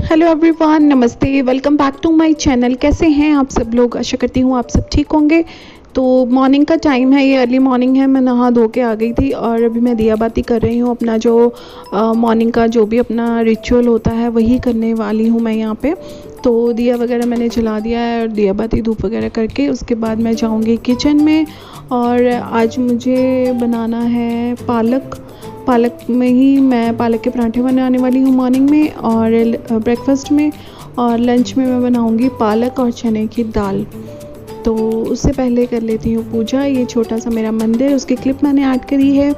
Hello everyone, नमस्ते, welcome back to my channel. कैसे हैं आप सब लोग? आशा करती हूँ आप सब ठीक होंगे। तो मॉर्निंग का टाइम है, ये अर्ली मॉर्निंग है। मैं नहा धो के आ गई थी और अभी मैं दिया बाती कर रही हूँ। अपना जो मॉर्निंग का जो भी अपना रिचुअल होता है वही करने वाली हूँ मैं यहाँ पे। तो दिया वगैरह मैंने जला दिया है और दिया बाती धूप वगैरह करके उसके बाद मैं जाऊँगी किचन में। और आज मुझे बनाना है पालक में ही मैं पालक के पराठे बनाने वाली हूँ मॉर्निंग में और ब्रेकफास्ट में। और लंच में मैं बनाऊँगी पालक और चने की दाल। तो उससे पहले कर लेती हूँ पूजा। ये छोटा सा मेरा मंदिर, उसकी क्लिप मैंने ऐड करी है।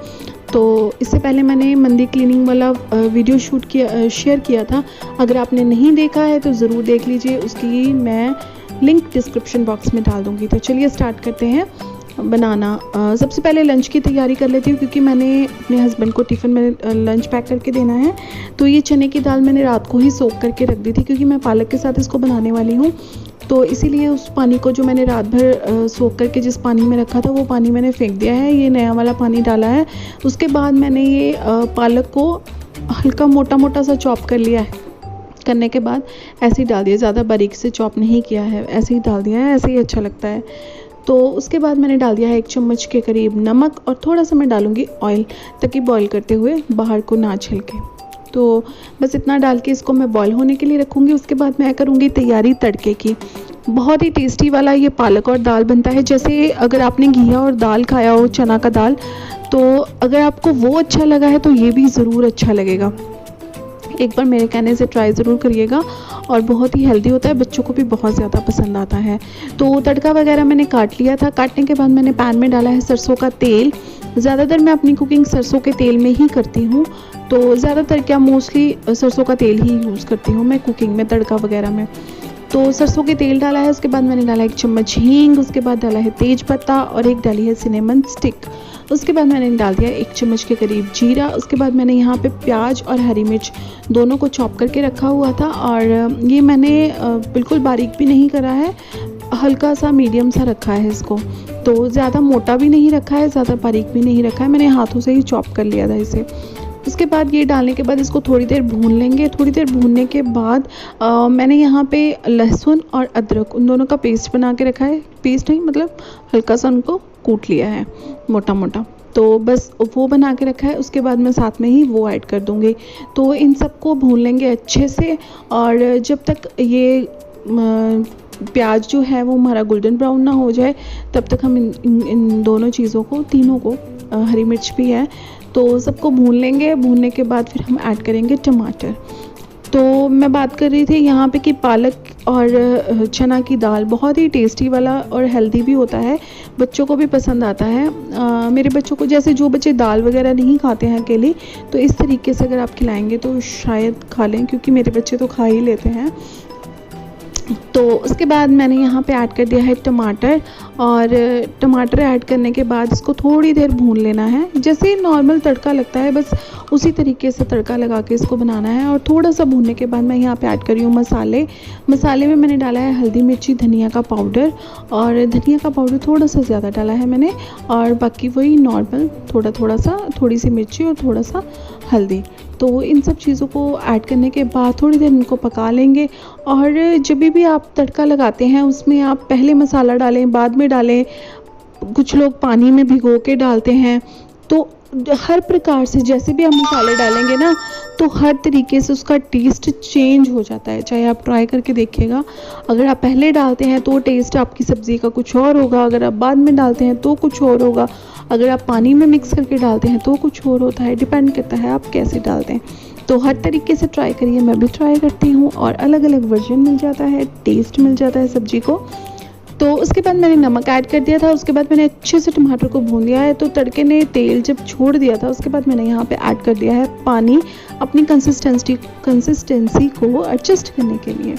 तो इससे पहले मैंने मंदिर क्लीनिंग वाला वीडियो शेयर किया था। अगर आपने नहीं देखा है तो ज़रूर देख लीजिए, उसकी मैं लिंक डिस्क्रिप्शन बॉक्स में डाल दूँगी। तो चलिए स्टार्ट करते हैं बनाना। सबसे पहले लंच की तैयारी कर लेती हूँ क्योंकि मैंने अपने हस्बैंड को टिफ़िन में लंच पैक करके देना है। तो ये चने की दाल मैंने रात को ही सोख करके रख दी थी क्योंकि मैं पालक के साथ इसको बनाने वाली हूँ। तो इसीलिए उस पानी को जो मैंने रात भर सोख करके जिस पानी में रखा था वो पानी मैंने फेंक दिया है। ये नया वाला पानी डाला है। उसके बाद मैंने ये पालक को हल्का मोटा मोटा सा चॉप कर लिया है। करने के बाद ऐसे ही डाल दिया, ज़्यादा बारीक से चॉप नहीं किया है, ऐसे ही डाल दिया है, ऐसे ही अच्छा लगता है। तो उसके बाद मैंने डाल दिया है 1 चम्मच के करीब नमक और थोड़ा सा मैं डालूँगी ऑयल ताकि बॉईल करते हुए बाहर को ना छिलके। तो बस इतना डाल के इसको मैं बॉईल होने के लिए रखूँगी। उसके बाद मैं करूँगी तैयारी तड़के की। बहुत ही टेस्टी वाला ये पालक और दाल बनता है। जैसे अगर आपने घिया और दाल खाया हो, चना का दाल, तो अगर आपको वो अच्छा लगा है तो ये भी ज़रूर अच्छा लगेगा। एक बार मेरे कहने से ट्राई ज़रूर करिएगा और बहुत ही हेल्दी होता है, बच्चों को भी बहुत ज़्यादा पसंद आता है। तो तड़का वगैरह मैंने काट लिया था। काटने के बाद मैंने पैन में डाला है सरसों का तेल। ज़्यादातर मैं अपनी कुकिंग सरसों के तेल में ही करती हूँ। तो ज़्यादातर क्या मोस्टली सरसों का तेल ही यूज़ करती हूँ मैं कुकिंग में, तड़का वगैरह में। तो सरसों के तेल डाला है। उसके बाद मैंने डाला 1 चम्मच हींग। उसके बाद डाला है तेज पत्ता और एक डाली है सिनेमन स्टिक। उसके बाद मैंने डाल दिया 1 चम्मच के करीब जीरा। उसके बाद मैंने यहाँ पे प्याज और हरी मिर्च दोनों को चॉप करके रखा हुआ था। और ये मैंने बिल्कुल बारीक भी नहीं करा है, हल्का सा मीडियम सा रखा है इसको। तो ज़्यादा मोटा भी नहीं रखा है, ज़्यादा बारीक भी नहीं रखा है, मैंने हाथों से ही चॉप कर लिया था इसे। उसके बाद ये डालने के बाद इसको थोड़ी देर भून लेंगे। थोड़ी देर भूनने के बाद मैंने यहाँ पे लहसुन और अदरक उन दोनों का पेस्ट बना के रखा है। पेस्ट नहीं, मतलब हल्का सा उनको कूट लिया है मोटा मोटा। तो बस वो बना के रखा है। उसके बाद मैं साथ में ही वो ऐड कर दूँगी। तो इन सबको भून लेंगे अच्छे से। और जब तक ये प्याज जो है वो हमारा गोल्डन ब्राउन ना हो जाए तब तक हम इन दोनों चीज़ों को, तीनों को, हरी मिर्च भी है, तो सबको भून लेंगे। भूनने के बाद फिर हम ऐड करेंगे टमाटर। तो मैं बात कर रही थी यहाँ पे कि पालक और चना की दाल बहुत ही टेस्टी वाला और हेल्दी भी होता है, बच्चों को भी पसंद आता है। मेरे बच्चों को, जैसे जो बच्चे दाल वगैरह नहीं खाते हैं अकेले, तो इस तरीके से अगर आप खिलाएंगे तो शायद खा लें, क्योंकि मेरे बच्चे तो खा ही लेते हैं। तो उसके बाद मैंने यहाँ पे ऐड कर दिया है टमाटर। और टमाटर ऐड करने के बाद इसको थोड़ी देर भून लेना है, जैसे नॉर्मल तड़का लगता है बस उसी तरीके से तड़का लगा के इसको बनाना है। और थोड़ा सा भूनने के बाद मैं यहाँ पे ऐड कर रही हूँ मसाले में मैंने डाला है हल्दी, मिर्ची, धनिया का पाउडर। और धनिया का पाउडर थोड़ा सा ज़्यादा डाला है मैंने। और बाकी वही नॉर्मल थोड़ा सा, थोड़ी सी मिर्ची और थोड़ा सा हल्दी। तो इन सब चीज़ों को ऐड करने के बाद थोड़ी देर इनको पका लेंगे। और जब भी आप तड़का लगाते हैं उसमें आप पहले मसाला डालें, बाद में डालें, कुछ लोग पानी में भिगो के डालते हैं। तो हर प्रकार से जैसे भी आप मसाले डालेंगे ना, तो हर तरीके से उसका टेस्ट चेंज हो जाता है। चाहे आप ट्राई करके देखिएगा। अगर आप पहले डालते हैं तो टेस्ट आपकी सब्ज़ी का कुछ और होगा, अगर आप बाद में डालते हैं तो कुछ और होगा, अगर आप पानी में मिक्स करके डालते हैं तो कुछ और होता है। डिपेंड करता है आप कैसे डालते हैं। तो हर तरीके से ट्राई करिए, मैं भी ट्राई करती हूँ और अलग अलग वर्जन मिल जाता है, टेस्ट मिल जाता है सब्ज़ी को। तो उसके बाद मैंने नमक ऐड कर दिया था। उसके बाद मैंने अच्छे से टमाटर को भून लिया है। तो तड़के ने तेल जब छोड़ दिया था उसके बाद मैंने यहाँ पे ऐड कर दिया है पानी, अपनी कंसिस्टेंसी को एडजस्ट करने के लिए।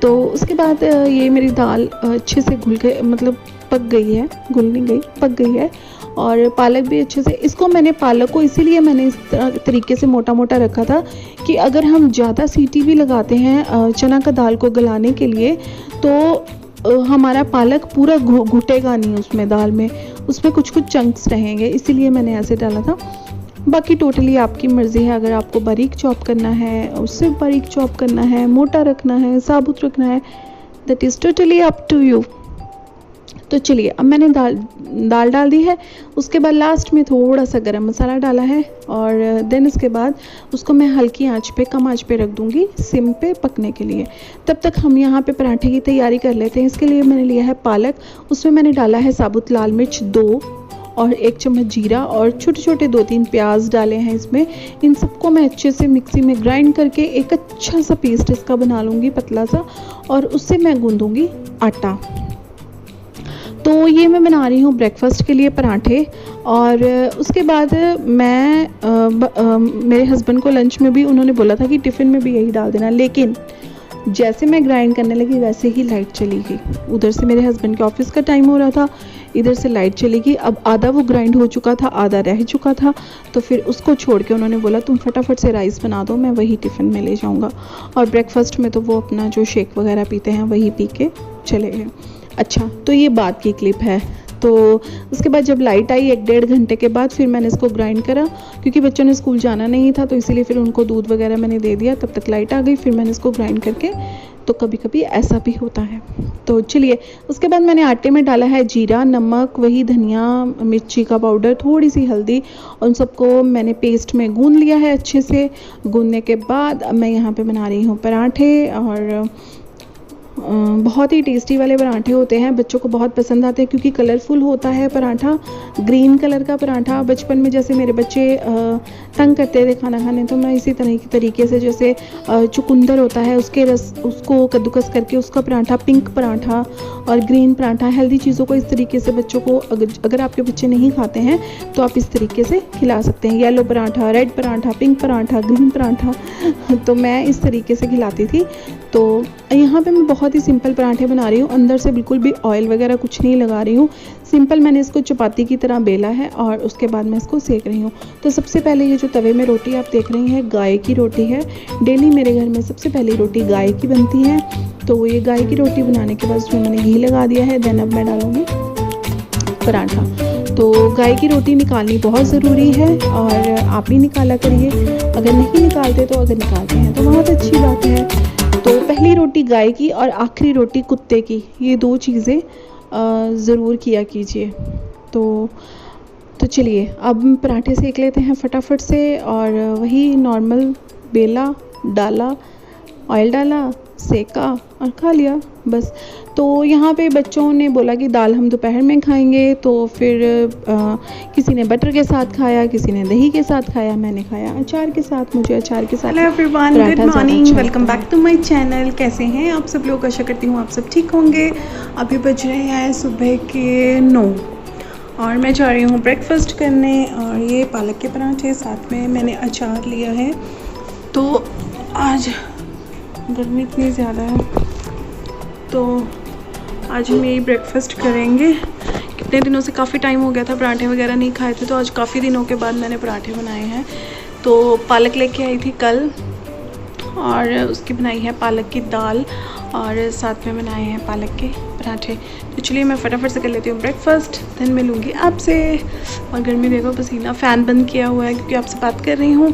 तो उसके बाद ये मेरी दाल अच्छे से घुल के, मतलब पक गई है, घुल नहीं गई, पक गई है। और पालक भी अच्छे से, इसको मैंने पालक को इसीलिए मैंने इस तरीके से मोटा मोटा रखा था कि अगर हम ज़्यादा सीटी भी लगाते हैं चना का दाल को गलाने के लिए तो हमारा पालक पूरा घुटेगा नहीं उसमें, दाल में, उसमें कुछ कुछ चंक्स रहेंगे, इसीलिए मैंने ऐसे डाला था। बाकी टोटली आपकी मर्ज़ी है, अगर आपको बारीक चॉप करना है, उससे बारीक चॉप करना है, मोटा रखना है, साबुत रखना है, that is totally up to you. तो चलिए, अब मैंने दाल डाल दी है। उसके बाद लास्ट में थोड़ा सा गरम मसाला डाला है और देन उसके बाद उसको मैं हल्की आंच पे, कम आंच पे रख दूंगी सिम पे पकने के लिए। तब तक हम यहाँ पे पराठे की तैयारी कर लेते हैं। इसके लिए मैंने लिया है पालक, उसमें मैंने डाला है साबुत लाल मिर्च 2 और 1 चम्मच जीरा और छोटे छोटे 2-3 प्याज डाले हैं इसमें। इन सबको मैं अच्छे से मिक्सी में ग्राइंड करके एक अच्छा सा पेस्ट इसका बना लूँगी, पतला सा, और उससे मैं गूँधूँगी आटा। तो ये मैं बना रही हूँ ब्रेकफास्ट के लिए पराठे। और उसके बाद मैं मेरे हस्बैंड को लंच में भी उन्होंने बोला था कि टिफ़िन में भी यही डाल देना, लेकिन जैसे मैं ग्राइंड करने लगी वैसे ही लाइट चली गई। उधर से मेरे हस्बैंड के ऑफिस का टाइम हो रहा था, इधर से लाइट चली गई। अब आधा वो ग्राइंड हो चुका था, आधा रह चुका था, तो फिर उसको छोड़ के उन्होंने बोला तुम फटाफट से राइस बना दो, मैं वही टिफ़िन में ले जाऊँगा। और ब्रेकफास्ट में तो वो अपना जो शेक वगैरह पीते हैं वही पी के चले गए। अच्छा, तो ये बाद की क्लिप है। तो उसके बाद जब लाइट आई 1-1.5 घंटे के बाद फिर मैंने इसको ग्राइंड करा, क्योंकि बच्चों ने स्कूल जाना नहीं था तो इसीलिए फिर उनको दूध वगैरह मैंने दे दिया। तब तक लाइट आ गई, फिर मैंने इसको ग्राइंड करके, तो कभी कभी ऐसा भी होता है। तो चलिए, उसके बाद मैंने आटे में डाला है जीरा, नमक, वही धनिया, मिर्ची का पाउडर, थोड़ी सी हल्दी, और उन सबको मैंने पेस्ट में गूंद लिया है अच्छे से। गूंदने के बाद अब मैं यहाँ पे बना रही हूँ पराठे, और बहुत ही टेस्टी वाले पराठे होते हैं, बच्चों को बहुत पसंद आते हैं क्योंकि कलरफुल होता है पराठा, ग्रीन कलर का पराठा। बचपन में जैसे मेरे बच्चे तंग करते थे खाना खाने, तो मैं इसी तरीके से, जैसे चुकंदर होता है उसके रस, उसको कद्दूकस करके उसका पराठा, पिंक पराठा और ग्रीन पराठा, हेल्दी चीज़ों को इस तरीके से बच्चों को, अगर आपके बच्चे नहीं खाते हैं तो आप इस तरीके से खिला सकते हैं। Yellow paratha, red paratha, pink paratha, green paratha, तो मैं इस तरीके से खिलाती थी। तो यहाँ पे मैं बहुत ही सिंपल पराठे बना रही हूँ, अंदर से बिल्कुल भी ऑयल वगैरह कुछ नहीं लगा रही हूँ। सिंपल मैंने इसको चपाती की तरह बेला है और उसके बाद मैं इसको सेक रही हूँ। तो सबसे पहले ये जो तवे में रोटी आप देख रही हैं, गाय की रोटी है। डेली मेरे घर में सबसे पहली रोटी गाय की बनती है। तो ये गाय की रोटी बनाने के बाद उसमें मैंने घी लगा दिया है। देन अब मैं डालूँगी पराठा। तो गाय की रोटी निकालनी बहुत ज़रूरी है और आप भी निकाला करिए, अगर नहीं निकालते तो, अगर निकालते हैं तो बहुत अच्छी बात है। तो पहली रोटी गाय की और आखिरी रोटी कुत्ते की, ये 2 चीज़ें ज़रूर किया कीजिए। तो चलिए, अब पराठे सेक लेते हैं फटाफट से। और वही नॉर्मल बेला, डाला, ऑयल डाला, सेका और खा लिया बस। तो यहाँ पे बच्चों ने बोला कि दाल हम दोपहर में खाएंगे, तो फिर किसी ने बटर के साथ खाया, किसी ने दही के साथ खाया, मैंने खाया अचार के साथ। मुझे अचार के साथ hello everyone, good morning, welcome back to my channel. कैसे हैं आप सब लोग? आशा करती हूँ आप सब ठीक होंगे। अभी बज रहे हैं सुबह के 9 और मैं जा रही हूँ ब्रेकफास्ट करने। और ये पालक के पराठे, साथ में मैंने अचार लिया है। तो आज गर्मी इतनी ज़्यादा है, तो आज हम यही ब्रेकफास्ट करेंगे। कितने दिनों से, काफ़ी टाइम हो गया था पराठे वगैरह नहीं खाए थे, तो आज काफ़ी दिनों के बाद मैंने पराठे बनाए हैं। तो पालक लेके आई थी कल और उसकी बनाई है पालक की दाल, और साथ में बनाए हैं पालक के पराठे। तो चलिए मैं फटाफट से कर लेती हूँ ब्रेकफास्ट, देन मिलूँगी आपसे। और गर्मी देखो, पसीना, फ़ैन बंद किया हुआ है क्योंकि आपसे बात कर रही हूँ,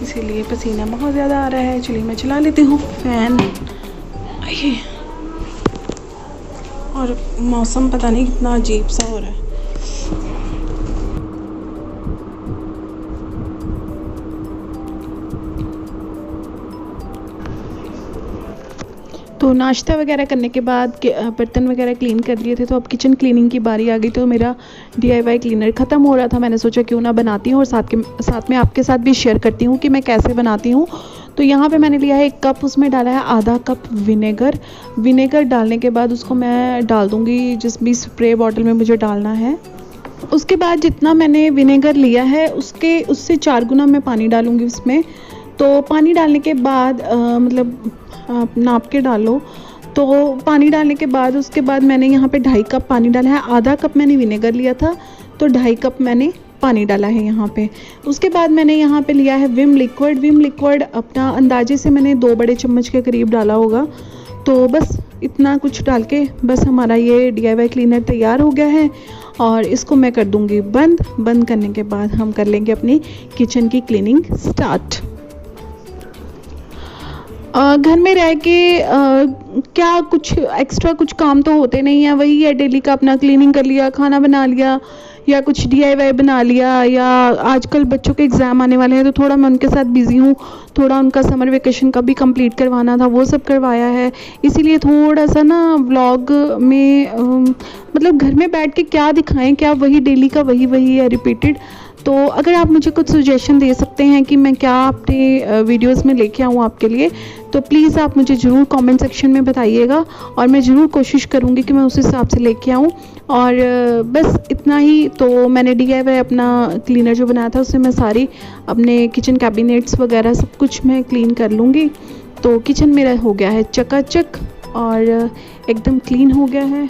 इसीलिए पसीना बहुत ज़्यादा आ रहा है। चलिए मैं चला लेती हूँ फ़ैन। आइए, और मौसम पता नहीं कितना अजीब सा हो रहा है। तो नाश्ता वगैरह करने के बाद बर्तन वगैरह क्लीन कर लिए थे, तो अब किचन क्लीनिंग की बारी आ गई। तो मेरा DIY क्लीनर ख़त्म हो रहा था, मैंने सोचा क्यों ना बनाती हूँ और साथ में आपके साथ भी शेयर करती हूँ कि मैं कैसे बनाती हूँ। तो यहाँ पे मैंने लिया है 1 कप, उसमें डाला है आधा कप विनेगर डालने के बाद उसको मैं डाल दूँगी जिस भी स्प्रे बॉटल में मुझे डालना है। उसके बाद जितना मैंने विनेगर लिया है उससे 4 गुना मैं पानी डालूँगी उसमें। तो पानी डालने के बाद मतलब आप नाप के डालो। तो पानी डालने के बाद उसके बाद मैंने यहाँ पे 2.5 कप पानी डाला है। आधा कप मैंने विनेगर लिया था, तो 2.5 कप मैंने पानी डाला है यहाँ पे। उसके बाद मैंने यहाँ पे लिया है विम लिक्विड अपना अंदाजे से मैंने 2 बड़े चम्मच के करीब डाला होगा। तो बस इतना कुछ डाल के बस हमारा ये DIY क्लीनर तैयार हो गया है और इसको मैं कर दूँगी बंद करने के बाद हम कर लेंगे अपनी किचन की क्लीनिंग स्टार्ट। घर में रह के क्या कुछ एक्स्ट्रा कुछ काम तो होते नहीं है, वही है डेली का अपना क्लीनिंग कर लिया, खाना बना लिया या कुछ DIY बना लिया, या आजकल बच्चों के एग्ज़ाम आने वाले हैं तो थोड़ा मैं उनके साथ बिज़ी हूँ, थोड़ा उनका समर वेकेशन का भी कंप्लीट करवाना था, वो सब करवाया है। इसीलिए थोड़ा सा ना व्लॉग में मतलब घर में बैठ के क्या दिखाएं, क्या वही डेली का वही है रिपीटेड। तो अगर आप मुझे कुछ सजेशन दे सकते हैं कि मैं क्या अपने वीडियोस में लेके आऊँ आपके लिए, तो प्लीज़ आप मुझे ज़रूर कमेंट सेक्शन में बताइएगा और मैं ज़रूर कोशिश करूँगी कि मैं उस हिसाब से लेके आऊँ। और बस इतना ही। तो मैंने DIY अपना क्लीनर जो बनाया था उससे मैं सारी अपने किचन कैबिनेट्स वगैरह सब कुछ मैं क्लीन कर लूँगी। तो किचन मेरा हो गया है चकाचक और एकदम क्लीन हो गया है।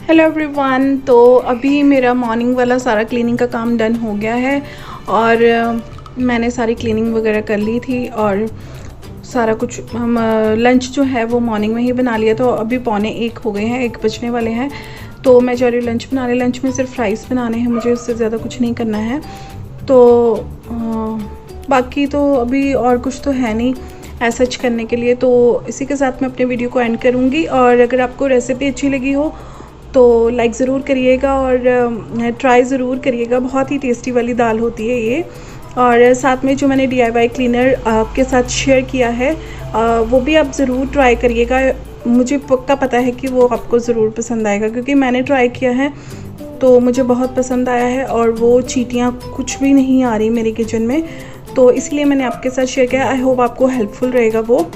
हेलो एवरीवन, तो अभी मेरा मॉर्निंग वाला सारा क्लीनिंग का काम डन हो गया है और मैंने सारी क्लीनिंग वगैरह कर ली थी और सारा कुछ हम लंच जो है वो मॉर्निंग में ही बना लिया। तो अभी 12:45 हो गए हैं, 1 बजने वाले हैं। तो मैं जा रही हूँ लंच बनाने। लंच में सिर्फ राइस बनाने हैं मुझे, उससे ज़्यादा कुछ नहीं करना है। तो बाकी तो अभी और कुछ तो है नहीं ऐसा करने के लिए। तो इसी के साथ मैं अपने वीडियो को एंड करूँगी। और अगर आपको रेसिपी अच्छी लगी हो तो लाइक ज़रूर करिएगा और ट्राई ज़रूर करिएगा। बहुत ही टेस्टी वाली दाल होती है ये। और साथ में जो मैंने DIY क्लीनर आपके साथ शेयर किया है वो भी आप ज़रूर ट्राई करिएगा। मुझे पक्का पता है कि वो आपको ज़रूर पसंद आएगा, क्योंकि मैंने ट्राई किया है तो मुझे बहुत पसंद आया है और वो चींटियाँ कुछ भी नहीं आ रही मेरे किचन में। तो इसलिए मैंने आपके साथ शेयर किया। आई होप आपको हेल्पफुल रहेगा वो।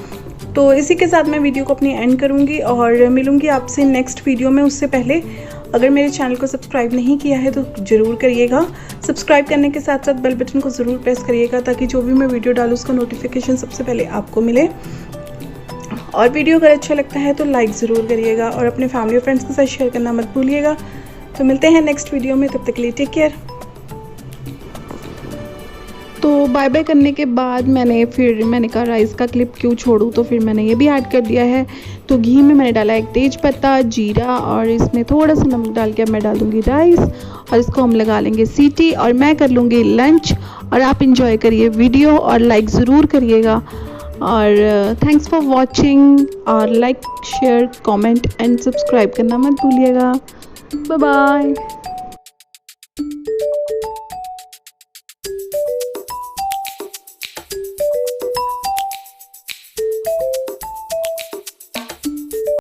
तो इसी के साथ मैं वीडियो को अपनी एंड करूँगी और मिलूँगी आपसे नेक्स्ट वीडियो में। उससे पहले अगर मेरे चैनल को सब्सक्राइब नहीं किया है तो ज़रूर करिएगा। सब्सक्राइब करने के साथ साथ बेल बटन को ज़रूर प्रेस करिएगा ताकि जो भी मैं वीडियो डालूँ उसका नोटिफिकेशन सबसे पहले आपको मिले। और वीडियो अगर अच्छा लगता है तो लाइक ज़रूर करिएगा और अपने फैमिली और फ्रेंड्स के साथ शेयर करना मत भूलिएगा। तो मिलते हैं नेक्स्ट वीडियो में, तब तक के लिए टेक केयर। तो बाय बाय करने के बाद मैंने कहा राइस का क्लिप क्यों छोड़ूं, तो फिर मैंने ये भी ऐड कर दिया है। तो घी में मैंने डाला एक तेज पत्ता, जीरा और इसमें थोड़ा सा नमक डाल के मैं डाल दूँगी राइस और इसको हम लगा लेंगे सीटी और मैं कर लूँगी लंच। और आप इंजॉय करिए वीडियो और लाइक ज़रूर करिएगा। और थैंक्स फॉर वॉचिंग और like share comment and subscribe करना मत भूलिएगा। Bye bye.